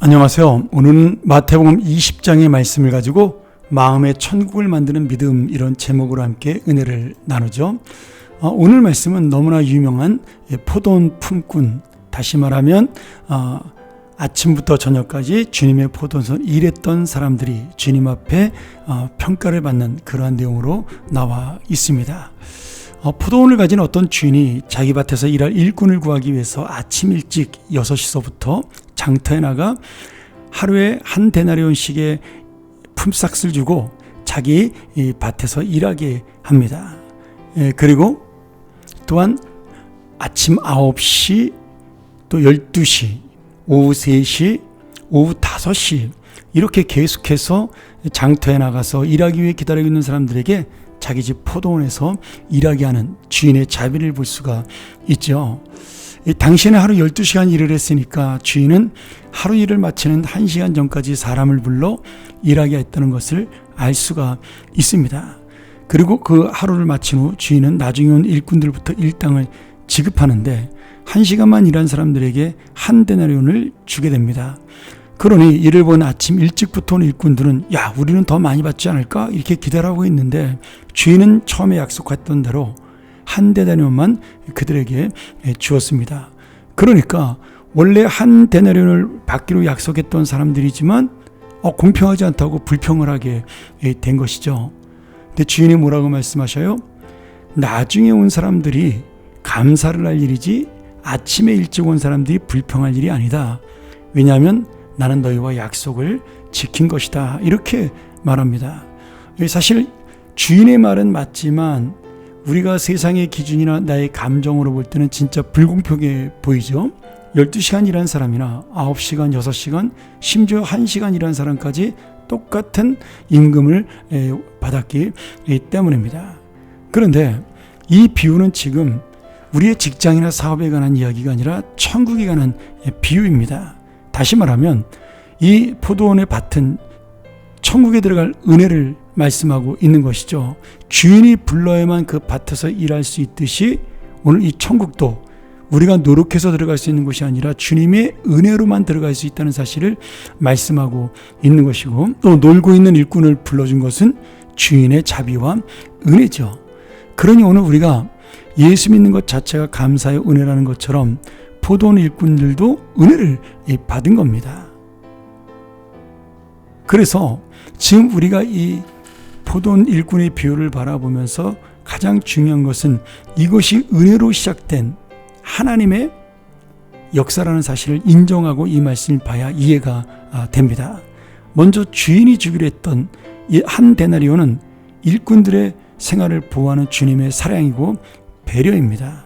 안녕하세요. 오늘은 마태복음 20장의 말씀을 가지고 마음의 천국을 만드는 믿음, 이런 제목으로 함께 은혜를 나누죠. 오늘 말씀은 너무나 유명한 포도원 품꾼, 다시 말하면 아침부터 저녁까지 주님의 포도원에서 일했던 사람들이 주님 앞에 평가를 받는 그러한 내용으로 나와 있습니다. 포도원을 가진 어떤 주인이 자기 밭에서 일할 일꾼을 구하기 위해서 아침 일찍 6시서부터 장터에 나가 하루에 한 데나리온씩의 품삯을 주고 자기 밭에서 일하게 합니다. 그리고 또한 아침 9시, 또 12시, 오후 3시, 오후 5시 이렇게 계속해서 장터에 나가서 일하기 위해 기다리고 있는 사람들에게 자기 집 포도원에서 일하게 하는 주인의 자비를 볼 수가 있죠. 당신은 하루 12시간 일을 했으니까 주인은 하루 일을 마치는 1시간 전까지 사람을 불러 일하게 했다는 것을 알 수가 있습니다. 그리고 그 하루를 마친 후 주인은 나중에 온 일꾼들부터 일당을 지급하는데 1시간만 일한 사람들에게 한 데나리온을 주게 됩니다. 그러니 이를 본 아침 일찍부터 온 일꾼들은 야, 우리는 더 많이 받지 않을까? 이렇게 기대하고 있는데 주인은 처음에 약속했던 대로 한 데나리온만 그들에게 주었습니다. 그러니까 원래 한 데나리온을 받기로 약속했던 사람들이지만 공평하지 않다고 불평을 하게 된 것이죠. 근데 주인이 뭐라고 말씀하셔요? 나중에 온 사람들이 감사를 할 일이지 아침에 일찍 온 사람들이 불평할 일이 아니다. 왜냐하면 나는 너희와 약속을 지킨 것이다. 이렇게 말합니다. 사실 주인의 말은 맞지만 우리가 세상의 기준이나 나의 감정으로 볼 때는 진짜 불공평해 보이죠. 12시간 일한 사람이나 9시간, 6시간, 심지어 1시간 일한 사람까지 똑같은 임금을 받았기 때문입니다. 그런데 이 비유는 지금 우리의 직장이나 사업에 관한 이야기가 아니라 천국에 관한 비유입니다. 다시 말하면 이 포도원의 밭은 천국에 들어갈 은혜를 말씀하고 있는 것이죠. 주인이 불러야만 그 밭에서 일할 수 있듯이 오늘 이 천국도 우리가 노력해서 들어갈 수 있는 것이 아니라 주님의 은혜로만 들어갈 수 있다는 사실을 말씀하고 있는 것이고, 또 놀고 있는 일꾼을 불러준 것은 주인의 자비와 은혜죠. 그러니 오늘 우리가 예수 믿는 것 자체가 감사의 은혜라는 것처럼 포도원 일꾼들도 은혜를 받은 겁니다. 그래서 지금 우리가 이 포도원 일꾼의 비유를 바라보면서 가장 중요한 것은 이것이 은혜로 시작된 하나님의 역사라는 사실을 인정하고 이 말씀을 봐야 이해가 됩니다. 먼저 주인이 주기로 했던 이 한 데나리온은 일꾼들의 생활을 보호하는 주님의 사랑이고 배려입니다.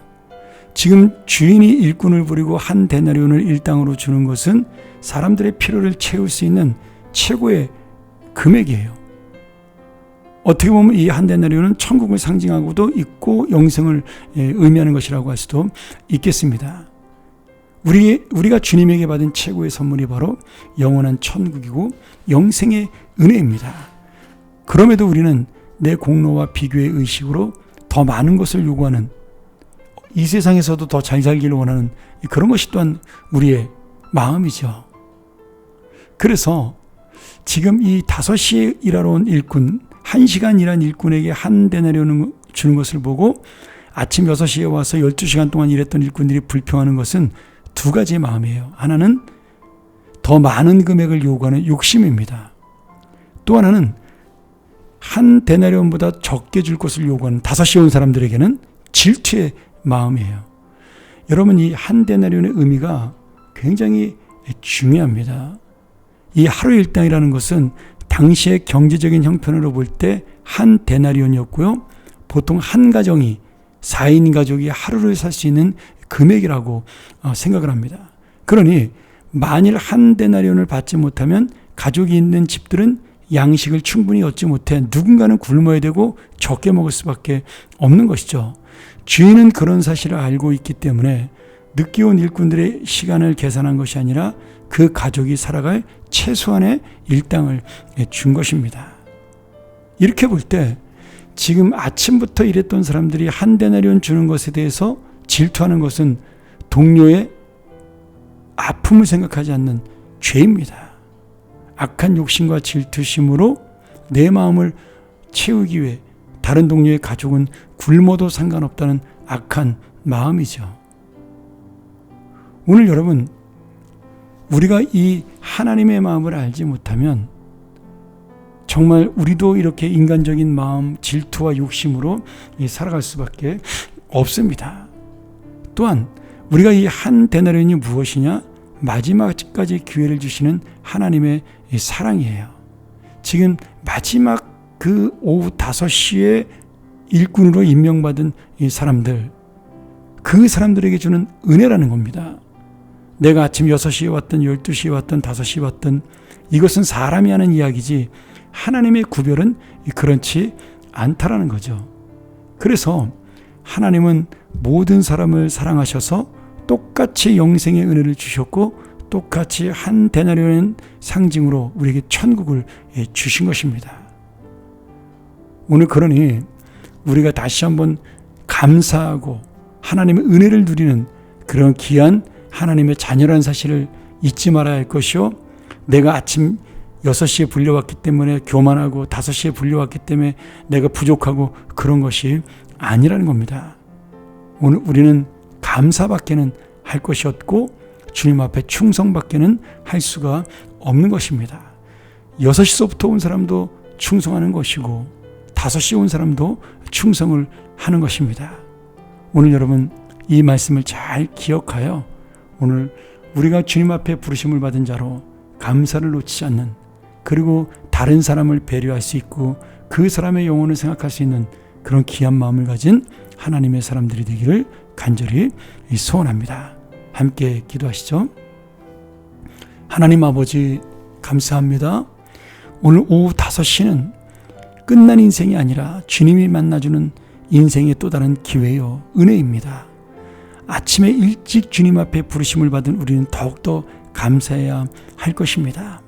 지금 주인이 일꾼을 부리고 한 데나리온을 일당으로 주는 것은 사람들의 필요를 채울 수 있는 최고의 금액이에요. 어떻게 보면 이 한 데나리온은 천국을 상징하고도 있고 영생을 의미하는 것이라고 할 수도 있겠습니다. 우리가 주님에게 받은 최고의 선물이 바로 영원한 천국이고 영생의 은혜입니다. 그럼에도 우리는 내 공로와 비교의 의식으로 더 많은 것을 요구하는, 이 세상에서도 더 잘 살기를 원하는 그런 것이 또한 우리의 마음이죠. 그래서 지금 이 5시에 일하러 온 일꾼, 1시간 일한 일꾼에게 한 데나리온을 주는 것을 보고 아침 6시에 와서 12시간 동안 일했던 일꾼들이 불평하는 것은 두 가지의 마음이에요. 하나는 더 많은 금액을 요구하는 욕심입니다. 또 하나는 한 데나리온보다 적게 줄 것을 요구하는 5시에 온 사람들에게는 질투의 마음이에요. 여러분, 이 한 데나리온의 의미가 굉장히 중요합니다. 이 하루 일당이라는 것은 당시의 경제적인 형편으로 볼 때 한 데나리온이었고요. 보통 한 가정이 4인 가족이 하루를 살 수 있는 금액이라고 생각을 합니다. 그러니 만일 한 데나리온을 받지 못하면 가족이 있는 집들은 양식을 충분히 얻지 못해 누군가는 굶어야 되고 적게 먹을 수밖에 없는 것이죠. 주인은 그런 사실을 알고 있기 때문에 늦게 온 일꾼들의 시간을 계산한 것이 아니라 그 가족이 살아갈 최소한의 일당을 준 것입니다. 이렇게 볼 때 지금 아침부터 일했던 사람들이 한 데나리온 주는 것에 대해서 질투하는 것은 동료의 아픔을 생각하지 않는 죄입니다. 악한 욕심과 질투심으로 내 마음을 채우기 위해 다른 동료의 가족은 굶어도 상관없다는 악한 마음이죠. 오늘 여러분, 우리가 이 하나님의 마음을 알지 못하면 정말 우리도 이렇게 인간적인 마음, 질투와 욕심으로 살아갈 수밖에 없습니다. 또한 우리가 이 한 데나리온이 무엇이냐? 마지막까지 기회를 주시는 하나님의 사랑이에요. 지금 마지막 그 오후 5시에 일꾼으로 임명받은 이 사람들, 그 사람들에게 주는 은혜라는 겁니다. 내가 아침 6시에 왔든 12시에 왔든 5시에 왔든 이것은 사람이 하는 이야기지 하나님의 구별은 그렇지 않다라는 거죠. 그래서 하나님은 모든 사람을 사랑하셔서 똑같이 영생의 은혜를 주셨고 똑같이 한 데나리온 상징으로 우리에게 천국을 주신 것입니다. 오늘 그러니 우리가 다시 한번 감사하고 하나님의 은혜를 누리는 그런 귀한 하나님의 자녀라는 사실을 잊지 말아야 할 것이요, 내가 아침 6시에 불려왔기 때문에 교만하고 5시에 불려왔기 때문에 내가 부족하고 그런 것이 아니라는 겁니다. 오늘 우리는 감사밖에는 할 것이 없고 주님 앞에 충성밖에는 할 수가 없는 것입니다. 6시서부터 온 사람도 충성하는 것이고 5시에 온 사람도 충성을 하는 것입니다. 오늘 여러분 이 말씀을 잘 기억하여 오늘 우리가 주님 앞에 부르심을 받은 자로 감사를 놓치지 않는, 그리고 다른 사람을 배려할 수 있고 그 사람의 영혼을 생각할 수 있는 그런 귀한 마음을 가진 하나님의 사람들이 되기를 간절히 소원합니다. 함께 기도하시죠. 하나님 아버지, 감사합니다. 오늘 오후 5시는 끝난 인생이 아니라 주님이 만나주는 인생의 또 다른 기회요, 은혜입니다. 아침에 일찍 주님 앞에 부르심을 받은 우리는 더욱더 감사해야 할 것입니다.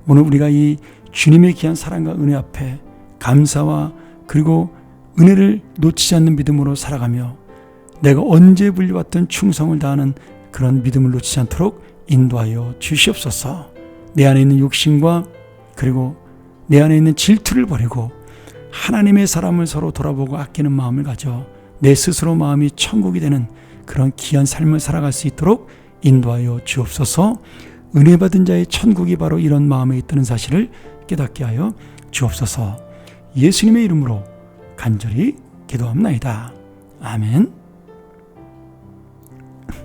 오늘 우리가 이 주님의 귀한 사랑과 은혜 앞에 감사와 그리고 은혜를 놓치지 않는 믿음으로 살아가며 내가 언제 불려왔던 충성을 다하는 그런 믿음을 놓치지 않도록 인도하여 주시옵소서. 내 안에 있는 욕심과 그리고 내 안에 있는 질투를 버리고 하나님의 사람을 서로 돌아보고 아끼는 마음을 가져 내 스스로 마음이 천국이 되는 그런 귀한 삶을 살아갈 수 있도록 인도하여 주옵소서. 은혜 받은 자의 천국이 바로 이런 마음에 있다는 사실을 깨닫게 하여 주옵소서. 예수님의 이름으로 간절히 기도합나이다. 아멘.